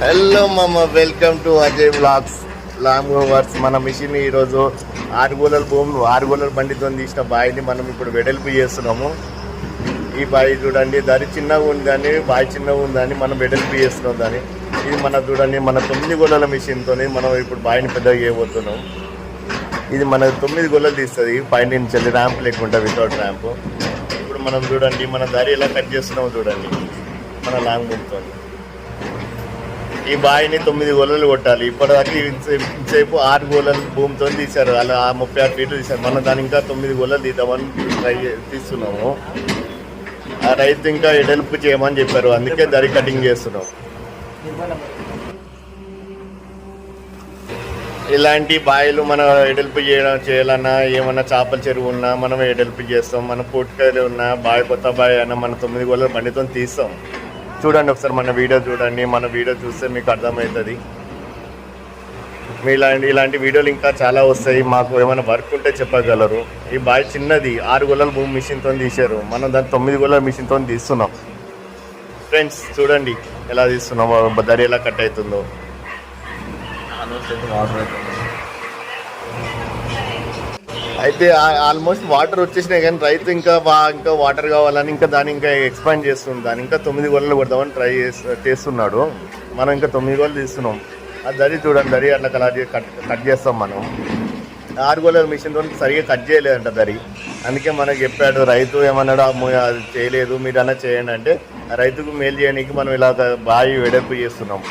Hello మమ్మ, welcome to Ajay blogs long overs. మన mission ఈరోజు 6 గోళల భూమి 6 గోళల బండితో తీసిన బావిని మనం ఇప్పుడు వెడల్పు చేస్తున్నాము. ఈ బావి చూడండి, దాని చిన్నగా ఉందని, బావి చిన్నగా ఉందని మనం వెడల్పు చేస్తున్నాం దాన్ని. ఇది మన చూడండి, మన 9 గోళల మిషన్తో మనం ఇప్పుడు బావిని పెద్దగా చేయబోతున్నాం. ఇది మన 9 గోళలు తీస్తుంది, పైన నుంచి ర్యాంప్ లేకుండా వితౌట్ ర్యాంప్. ఇప్పుడు మనం చూడండి, మన దారి ఎలా కట్ చేస్తున్నామో చూడండి. మన లాంగ్ భూమితో ఈ బావిని 9 గోళలు కొట్టాలి. ఇప్పటిదాకా ఇంతసేపు 6 గోళల భూమితో తీశారు, అలా 36 ఫీట్లు తీశారు. మనం దాని ఇంకా 9 గోళలు తీద్దామని తీస్తున్నాము. ఆ రైతు ఇంకా ఎడల్పు చేయమని చెప్పారు, అందుకే దరి కటింగ్ చేస్తున్నాం. ఇలాంటి బావిలు మనం ఎడల్పు చేయాలన్నా, ఏమన్నా చేపల చెరువు ఉన్నా మనం ఎడల్పు చేస్తాం. మన పూటకాయలు ఉన్నా, బావి కొత్త బావి అయినా మన 9 గోళల బండితో తీస్తాం. చూడండి ఒకసారి మన వీడియో చూడండి. మన వీడియో చూస్తే మీకు అర్థమవుతుంది. మీ ఇలాంటి వీడియోలు ఇంకా చాలా వస్తాయి. మాకు ఏమైనా వర్క్ ఉంటే చెప్పగలరు. ఈ బావి చిన్నది, 6 గోళల భూమి మిషన్తో తీశారు. మనం దాన్ని 9 గోళల మిషన్తో తీస్తున్నాం. ఫ్రెండ్స్ చూడండి ఎలా తీస్తున్నామో, దరి ఎలా కట్ అవుతుందో. అయితే ఆల్మోస్ట్ వాటర్ వచ్చేసినాయి, కానీ రైతు ఇంకా వాటర్ కావాలని ఇంకా దాన్ని ఇంకా ఎక్స్పాండ్ చేస్తుంది. దాన్ని ఇంకా 9 గోళలు కొడదామని ట్రై చేస్తున్నాడు. మనం ఇంకా 9 గోళలు తీస్తున్నాం. ఆ దరి చూడండి, దరి అట్లా కట్ చేస్తాం మనం. 6 గోళల మిషన్తో సరిగా కట్ చేయలేదంట దరి. అందుకే మనకు చెప్పాడు రైతు, ఏమన్నాడు అది చేయలేదు, మీరు అన్నా చేయండి అంటే రైతుకు మేలు చేయడానికి మనం ఇలా బావి వెడల్పు చేస్తున్నాం.